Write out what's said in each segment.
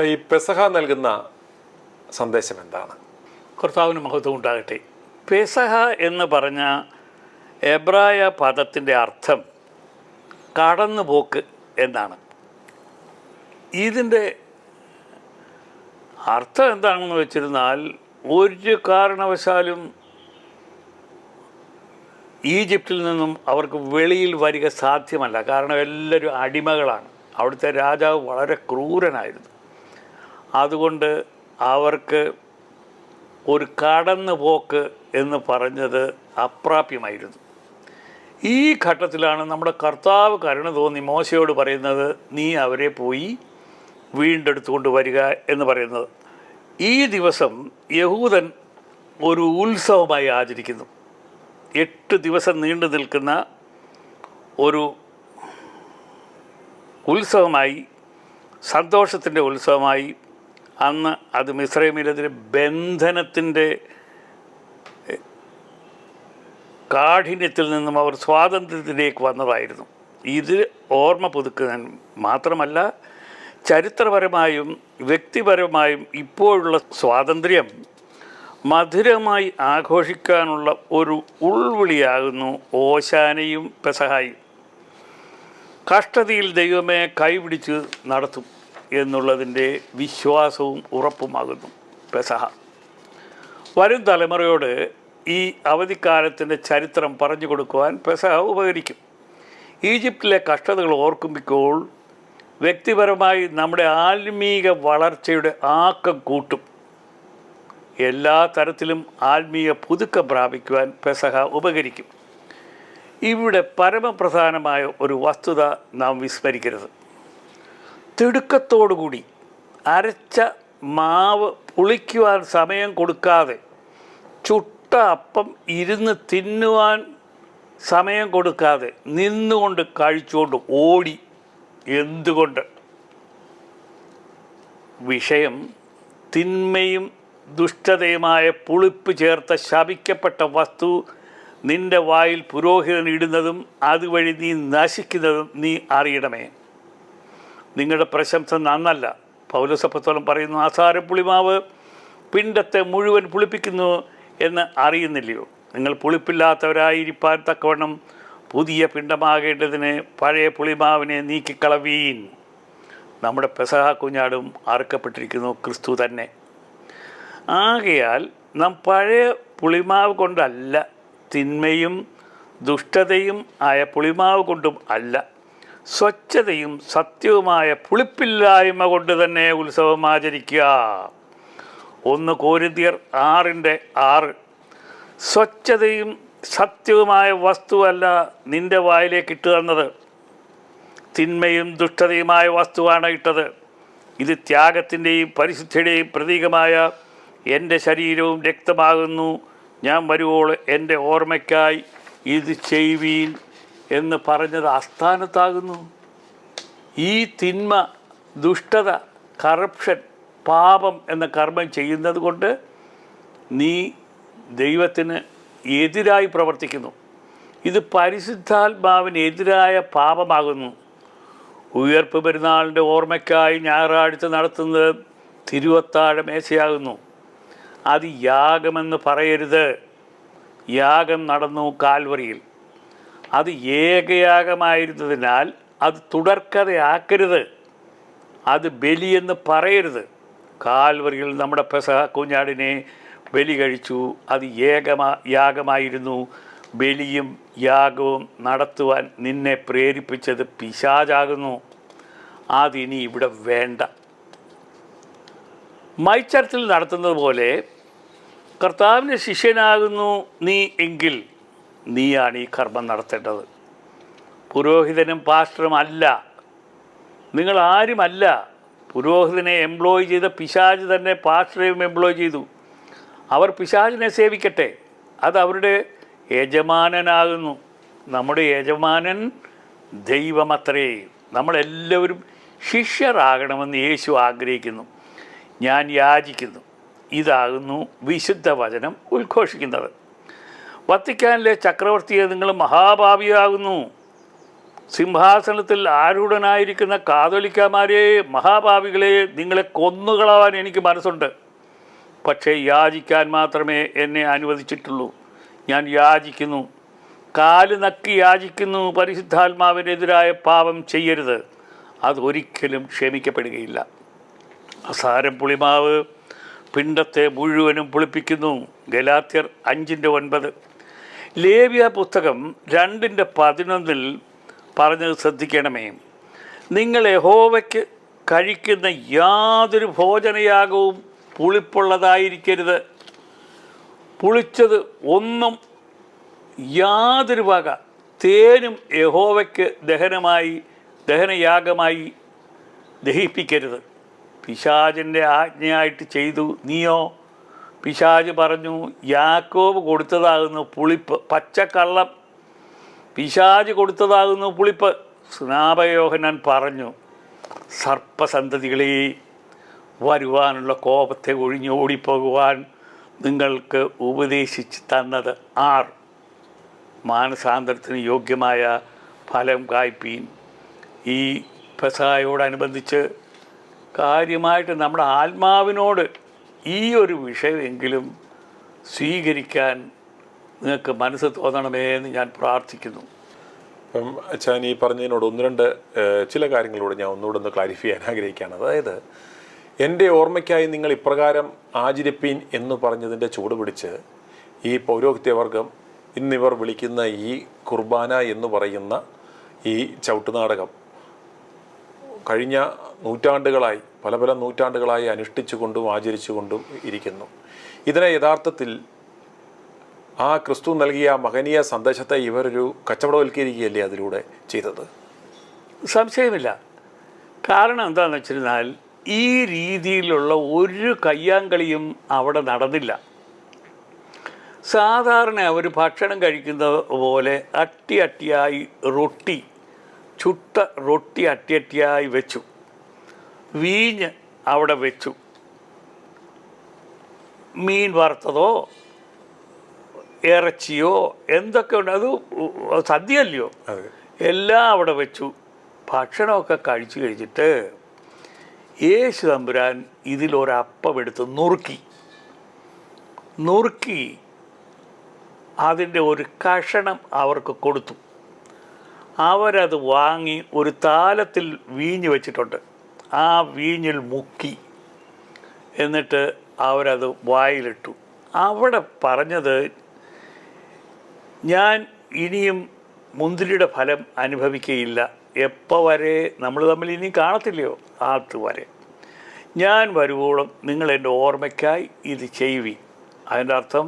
ഈ പെസഹ നൽകുന്ന സന്ദേശം എന്താണ്? കർത്താവിന് മഹത്വം ഉണ്ടാകട്ടെ. പെസഹ എന്ന് പറഞ്ഞ എബ്രായ പദത്തിൻ്റെ അർത്ഥം കടന്നുപോക്ക് എന്നാണ്. ഇതിൻ്റെ അർത്ഥം എന്താണെന്ന് വെച്ചിരുന്നാൽ, ഒരു കാരണവശാലും ഈജിപ്തിൽ നിന്നും അവർക്ക് വെളിയിൽ വരിക സാധ്യമല്ല. കാരണം എല്ലാവരും അടിമകളാണ്. അവിടുത്തെ രാജാവ് വളരെ ക്രൂരനായിരുന്നു. അതുകൊണ്ട് അവർക്ക് ഒരു കടന്നുപോക്ക് എന്ന് പറഞ്ഞത് അപ്രാപ്യമായിരുന്നു. ഈ ഘട്ടത്തിലാണ് നമ്മുടെ കർത്താവ് കരുണ തോന്നി മോശയോട് പറയുന്നത്, നീ അവരെ പോയി വീണ്ടെടുത്തുകൊണ്ട് വരിക എന്ന് പറയുന്നത്. ഈ ദിവസം യഹൂദൻ ഒരു ഉത്സവമായി ആചരിക്കുന്നു. 8 ദിവസം നീണ്ടു നിൽക്കുന്ന ഒരു ഉത്സവമായി, സന്തോഷത്തിൻ്റെ ഉത്സവമായി. അന്ന് അത് മിസ്രൈമിലെതിരെ ബന്ധനത്തിൻ്റെ കാഠിന്യത്തിൽ നിന്നും അവർ സ്വാതന്ത്ര്യത്തിലേക്ക് വന്നതായിരുന്നു. ഇത് ഓർമ്മ പുതുക്കാൻ മാത്രമല്ല, ചരിത്രപരമായും വ്യക്തിപരമായും ഇപ്പോഴുള്ള സ്വാതന്ത്ര്യം മധുരമായി ആഘോഷിക്കാനുള്ള ഒരു ഉൾവിളിയാകുന്നു ഓശാനയും പെസഹായും. കഷ്ടതയിൽ ദൈവമേ കൈപിടിച്ച് നടത്തും എന്നുള്ളതിൻ്റെ വിശ്വാസവും ഉറപ്പുമാകുന്നു പെസഹ. വരും തലമുറയോട് ഈ അവധിക്കാലത്തിൻ്റെ ചരിത്രം പറഞ്ഞു കൊടുക്കുവാൻ പെസഹ ഉപകരിക്കും. ഈജിപ്തിലെ കഷ്ടതകൾ ഓർക്കുമ്പോൾ വ്യക്തിപരമായി നമ്മുടെ ആത്മീക വളർച്ചയുടെ ആക്കം കൂട്ടും. എല്ലാ തരത്തിലും ആത്മീയ പുതുക്കം പ്രാപിക്കുവാൻ പെസഹ ഉപകരിക്കും. ഇവിടെ പരമപ്രധാനമായ ഒരു വസ്തുത നാം വിസ്മരിക്കരുത്. തിടുക്കത്തോടുകൂടി അരച്ച മാവ് പുളിക്കുവാൻ സമയം കൊടുക്കാതെ, ചുട്ട അപ്പം ഇരുന്ന് തിന്നുവാൻ സമയം കൊടുക്കാതെ നിന്നുകൊണ്ട് കഴിച്ചുകൊണ്ട് ഓടി. എന്തുകൊണ്ട്? വിഷയം തിന്മയും ദുഷ്ടതയുമായ പുളിപ്പ് ചേർത്ത ശപിക്കപ്പെട്ട വസ്തു നിൻ്റെ വായിൽ പുരോഹിതൻ ഇടുന്നതും അതുവഴി നീ നശിക്കുന്നതും നീ അറിയണമേ. നിങ്ങളുടെ പ്രശംസ നന്നല്ല. പൗലോസ് അപ്പോസ്തലൻ പറയുന്നു, ആസാര പുളിമാവ് പിണ്ടത്തെ മുഴുവൻ പുളിപ്പിക്കുന്നു എന്ന് അറിയുന്നില്ലയോ? നിങ്ങൾ പുളിപ്പില്ലാത്തവരായിരിക്കാൻ തക്കവണ്ണം പുതിയ പിണ്ടമാകേണ്ടതിന് പഴയ പുളിമാവിനെ നീക്കിക്കളവീൻ. നമ്മുടെ പെസഹ കുഞ്ഞാടും അറുക്കപ്പെട്ടിരിക്കുന്നു ക്രിസ്തു തന്നെ. ആകയാൽ നാം പഴയ പുളിമാവ് കൊണ്ടല്ല, തിന്മയും ദുഷ്ടതയും ആയ പുളിമാവ് കൊണ്ടും അല്ല, സ്വച്ഛതയും സത്യവുമായ പുളിപ്പില്ലായ്മ കൊണ്ട് തന്നെ ഉത്സവം ആചരിക്കുക. 1 കൊരിന്ത്യർ 6:6. സ്വച്ഛതയും സത്യവുമായ വസ്തുവല്ല നിൻ്റെ വായിലേക്ക് ഇട്ട് തന്നത്, തിന്മയും ദുഷ്ടതയുമായ വസ്തുവാണ് ഇട്ടത്. ഇത് ത്യാഗത്തിൻ്റെയും പരിശുദ്ധിയുടെയും പ്രതീകമായ എൻ്റെ ശരീരവും രക്തമാകുന്നു. ഞാൻ വരുവോൾ എൻ്റെ ഓർമ്മയ്ക്കായി ഇത് ചെയ്യുവീൻ എന്ന് പറഞ്ഞത് അസ്ഥാനത്താകുന്നു. ഈ തിന്മ, ദുഷ്ടത, കറപ്ഷൻ, പാപം എന്ന കർമ്മം ചെയ്യുന്നത് കൊണ്ട് നീ ദൈവത്തിന് എതിരായി പ്രവർത്തിക്കുന്നു. ഇത് പരിശുദ്ധാത്മാവിനെതിരായ പാപമാകുന്നു. ഉയർപ്പ് പെരുന്നാളിൻ്റെ ഓർമ്മയ്ക്കായി ഞായറാഴ്ച നടത്തുന്നത് തിരുവത്താഴ മേശയാകുന്നു. അത് യാഗമെന്ന് പറയരുത്. യാഗം നടന്നു കാൽവറിയിൽ. അത് ഏകയാഗമായിരുന്നതിനാൽ അത് തുടർക്കഥയാക്കരുത്. അത് ബലിയെന്ന് പറയരുത്. കാൽവറിയിൽ നമ്മുടെ പെസഹ കുഞ്ഞാടിനെ ബലി കഴിച്ചു. അത് യാഗമായിരുന്നു. ബലിയും യാഗവും നടത്തുവാൻ നിന്നെ പ്രേരിപ്പിച്ചത് പിശാചാകുന്നു. അതിനി ഇവിടെ വേണ്ട. മൈച്ചർച്ചിൽ നടത്തുന്നത് പോലെ കർത്താവിൻ്റെ ശിഷ്യനാകുന്നു നീ എങ്കിൽ നീയാണ് ഈ കർമ്മം നടത്തേണ്ടത്. പുരോഹിതനും പാസ്റ്ററും അല്ല, നിങ്ങൾ ആരുമല്ല. പുരോഹിതനെ എംപ്ലോയ് ചെയ്ത പിശാച് തന്നെ പാസ്റ്ററെയും എംപ്ലോയ് ചെയ്തു. അവർ പിശാചിനെ സേവിക്കട്ടെ, അത് അവരുടെ യജമാനനാകുന്നു. നമ്മുടെ യജമാനൻ ദൈവമത്രേ. നമ്മളെല്ലാവരും ശിഷ്യരാകണമെന്ന് യേശു ആഗ്രഹിക്കുന്നു. ഞാൻ യാചിക്കുന്നു. ഇതാകുന്നു വിശുദ്ധ വചനം ഉദ്ഘോഷിക്കുന്നത്. വത്തിക്കാനിലെ ചക്രവർത്തിയെ നിങ്ങൾ മഹാഭാവിയാകുന്നു. സിംഹാസനത്തിൽ ആരൂഢനായിരിക്കുന്ന കാതോലിക്കമാരെ, മഹാഭാവികളെ, നിങ്ങളെ കൊന്നുകളവാൻ എനിക്ക് മനസ്സുണ്ട്. പക്ഷേ യാചിക്കാൻ മാത്രമേ എന്നെ അനുവദിച്ചിട്ടുള്ളൂ. ഞാൻ യാചിക്കുന്നു, കാല് നക്കി യാചിക്കുന്നു. പരിശുദ്ധാത്മാവിനെതിരായ പാപം ചെയ്യരുത്, അതൊരിക്കലും ക്ഷമിക്കപ്പെടുകയില്ല. അസാരം പുളിമാവ് പിണ്ടത്തെ മുഴുവനും പുളിപ്പിക്കുന്നു. ഗലാത്യർ 5:9. ലേവ്യ പുസ്തകം 2:11 പറഞ്ഞത് ശ്രദ്ധിക്കണമേ. നിങ്ങൾ യഹോവയ്ക്ക് കഴിക്കുന്ന യാതൊരു ഭോജനയാഗവും പുളിപ്പുള്ളതായിരിക്കരുത്. പുളിച്ചത് ഒന്നും യാതൊരു വക തേനും യഹോവയ്ക്ക് ദഹനയാഗമായി ദഹിപ്പിക്കരുത്. പിശാചിൻ്റെ ആജ്ഞയായിട്ട് ചെയ്തു. നീയോ? പിശാച് പറഞ്ഞു, യാക്കോബ് കൊടുത്തതാകുന്നു പുളിപ്പ്. പച്ചക്കള്ളം. പിശാച് കൊടുത്തതാകുന്നു പുളിപ്പ്. സ്നാപകയോഹന്നാൻ പറഞ്ഞു, സർപ്പസന്തതികളെ, വരുവാനുള്ള കോപത്തെ ഒഴിഞ്ഞോടിപ്പോകുവാൻ നിങ്ങൾക്ക് ഉപദേശിച്ച് തന്നത് ആർ? മാനസാന്തരത്തിന് യോഗ്യമായ ഫലം കായ്പീൻ. ഈ പെസഹയോടനുബന്ധിച്ച് കാര്യമായിട്ട് നമ്മുടെ ആത്മാവിനോട് ഈ ഒരു വിഷയമെങ്കിലും സ്വീകരിക്കാൻ നിങ്ങൾക്ക് മനസ്സ് തോന്നണമേ എന്ന് ഞാൻ പ്രാർത്ഥിക്കുന്നു. അപ്പം അച്ഛൻ ഈ പറഞ്ഞതിനോട് ഒന്ന് രണ്ട് ചില കാര്യങ്ങളോട് ഞാൻ ഒന്നുകൂടെ ഒന്ന് ക്ലാരിഫൈ ചെയ്യാൻ ആഗ്രഹിക്കുകയാണ്. അതായത് എൻ്റെ ഓർമ്മയ്ക്കായി നിങ്ങൾ ഇപ്രകാരം ആചരിപ്പീൻ എന്ന് പറഞ്ഞതിൻ്റെ ചൂട് പിടിച്ച് ഈ പൗരോഹിത്യവർഗം ഇന്നിവർ വിളിക്കുന്ന ഈ കുർബാന എന്ന് പറയുന്ന ഈ ചവിട്ടുനാടകം കഴിഞ്ഞ നൂറ്റാണ്ടുകളായി പല നൂറ്റാണ്ടുകളായി അനുഷ്ഠിച്ചുകൊണ്ടും ആചരിച്ചുകൊണ്ടും ഇരിക്കുന്നു. ഇതിനെ യഥാർത്ഥത്തിൽ ആ ക്രിസ്തു നൽകിയ മഹനീയ സന്ദേശത്തെ ഇവരൊരു കച്ചവടവൽക്കരിക്കുകയല്ലേ അതിലൂടെ ചെയ്തത്? സംശയമില്ല. കാരണം എന്താണെന്ന് വെച്ചിരുന്നാൽ ഈ രീതിയിലുള്ള ഒരു കയ്യാങ്കളിയും അവിടെ നടന്നില്ല. സാധാരണ അവർ ഭക്ഷണം കഴിക്കുന്ന പോലെ അട്ടിയായി ചുട്ട റൊട്ടി അട്ടിയായി വെച്ചു. വീഞ്ഞ് അവിടെ വെച്ചു. മീൻ വറുത്തതോ ഇറച്ചിയോ എന്തൊക്കെ ഉണ്ട്, അത് സദ്യയല്ലയോ, എല്ലാം അവിടെ വെച്ചു. ഭക്ഷണമൊക്കെ കഴിച്ചു കഴിഞ്ഞിട്ട് യേശു തമ്പുരാൻ ഇതിലൊരപ്പം എടുത്ത് നുറുക്കി അതിൻ്റെ ഒരു കഷണം അവർക്ക് കൊടുത്തു. അവരത് വാങ്ങി ഒരു താലത്തിൽ വീഞ്ഞ് വെച്ചിട്ടുണ്ട്. ആ വീഞ്ഞിൽ മുക്കി എന്നിട്ട് അവരത് വായിലിട്ടു. അവിടെ പറഞ്ഞത്, ഞാൻ ഇനിയും മുന്തിരിയുടെ ഫലം അനുഭവിക്കുകയില്ല. എപ്പോൾ വരെ? നമ്മൾ തമ്മിൽ ഇനി കാണത്തില്ലയോ? അതുവരെ ഞാൻ വരുവോളം നിങ്ങൾ എൻ്റെ ഓർമ്മയ്ക്കായി ഇത് ചെയ്യുവി. അതിൻ്റെ അർത്ഥം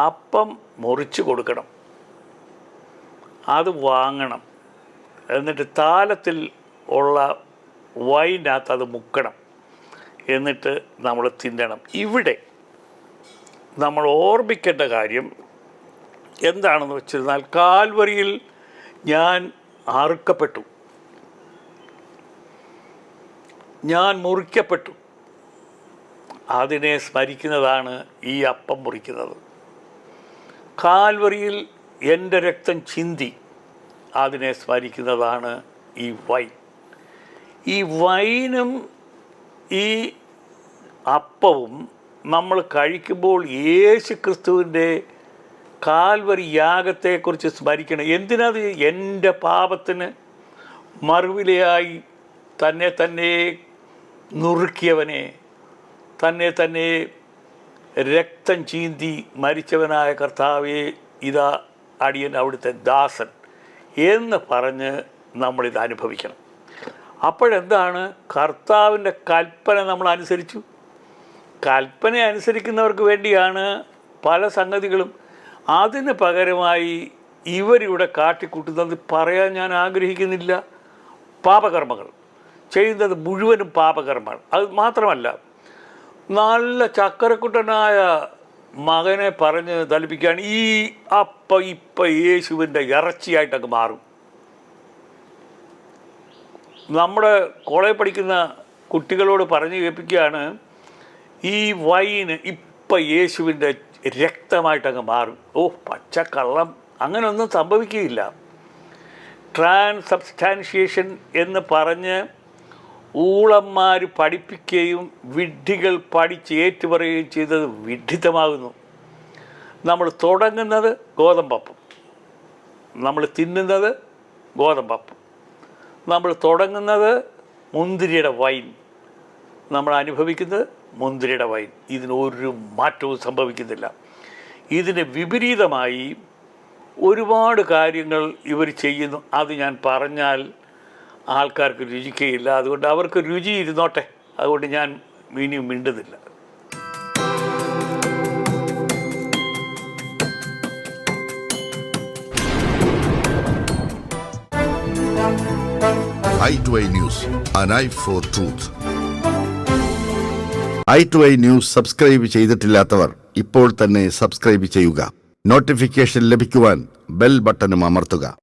അപ്പം മുറിച്ച് കൊടുക്കണം, അത് വാങ്ങണം, എന്നിട്ട് താലത്തിൽ ഉള്ള വൈനകത്ത് അത് മുക്കണം, എന്നിട്ട് നമ്മൾ തിന്നണം. ഇവിടെ നമ്മൾ ഓർമ്മിക്കേണ്ട കാര്യം എന്താണെന്ന് വെച്ചിരുന്നാൽ, കാൽവരിയിൽ ഞാൻ അറുക്കപ്പെട്ടു, ഞാൻ മുറിക്കപ്പെട്ടു. അതിനെ സ്മരിക്കുന്നതാണ് ഈ അപ്പം മുറിക്കുന്നത്. കാൽവരിയിൽ എൻ്റെ രക്തം ചിന്തി, അതിനെ സ്മരിക്കുന്നതാണ് ഈ വൈൻ. ഈ വൈനും ഈ അപ്പവും നമ്മൾ കഴിക്കുമ്പോൾ യേശു ക്രിസ്തുവിൻ്റെ കാൽവരി യാഗത്തെക്കുറിച്ച് സ്മരിക്കണം. എന്തിനത്? എൻ്റെ പാപത്തിന് മറുവിലയായി തന്നെ നുറുക്കിയവനെ, തന്നെ രക്തം ചീന്തി മരിച്ചവനായ കർത്താവേ, ഇതാ അടിയൻ അവിടുത്തെ ദാസൻ എന്ന് പറഞ്ഞ് നമ്മളിത് അനുഭവിക്കണം. അപ്പോഴെന്താണ്? കർത്താവിൻ്റെ കൽപ്പന നമ്മൾ അനുസരിച്ചു. കൽപ്പന അനുസരിക്കുന്നവർക്ക് വേണ്ടിയാണ് പല സംഗതികളും. അതിന് പകരമായി ഇവരിവിടെ കാട്ടിക്കൂട്ടുന്നത് പറയാൻ ഞാൻ ആഗ്രഹിക്കുന്നില്ല. പാപകർമ്മങ്ങൾ ചെയ്യുന്നത് മുഴുവനും പാപകർമ്മങ്ങൾ. അത് മാത്രമല്ല, നല്ല ചക്കരക്കുട്ടനായ മകനെ പറഞ്ഞ് തലിപ്പിക്കുകയാണ്. ഈ ഇപ്പം യേശുവിൻ്റെ ഇറച്ചിയായിട്ടൊക്കെ മാറും. നമ്മുടെ കോളേജിൽ പഠിക്കുന്ന കുട്ടികളോട് പറഞ്ഞ് കേൾപ്പിക്കുകയാണ്, ഈ വൈന് ഇപ്പം യേശുവിൻ്റെ രക്തമായിട്ടങ്ങ് മാറും. പച്ചക്കള്ളം. അങ്ങനെയൊന്നും സംഭവിക്കുകയില്ല. ട്രാൻസബ്സ്റ്റാൻഷിയേഷൻ എന്ന് പറഞ്ഞ് ഊളന്മാർ പഠിപ്പിക്കുകയും വിഡ്ഢികൾ പഠിച്ച് ഏറ്റുപറയുകയും ചെയ്തത് വിഡ്ഢിത്തമാകുന്നു. നമ്മൾ തുടങ്ങുന്നത് ഗോതമ്പപ്പം, നമ്മൾ തിന്നുന്നത് ഗോതമ്പപ്പം, നമ്മൾ തുടങ്ങുന്നത് മുന്തിരിയുടെ വൈൻ, നമ്മൾ അനുഭവിക്കുന്നത് മുന്തിരിയുടെ വൈൻ. ഇതിനൊരു മാറ്റവും സംഭവിക്കുന്നില്ല. ഇതിന് വിപരീതമായി ഒരുപാട് കാര്യങ്ങൾ ഇവർ ചെയ്യുന്നു. അത് ഞാൻ പറഞ്ഞാൽ ആൾക്കാർക്ക് രുചിക്കുകയില്ല. അതുകൊണ്ട് അവർക്ക് രുചി ഇരുന്നോട്ടെ. അതുകൊണ്ട് ഞാൻ ഇനിയും മിണ്ടുന്നില്ല. i2i News, an eye for truth. i2i News subscribe ചെയ്തിട്ടില്ലാത്തവർ ഇപ്പോൾ തന്നെ സബ്സ്ക്രൈബ് ചെയ്യുക. നോട്ടിഫിക്കേഷൻ ലഭിക്കുവാൻ ബെൽ ബട്ടണും അമർത്തുക.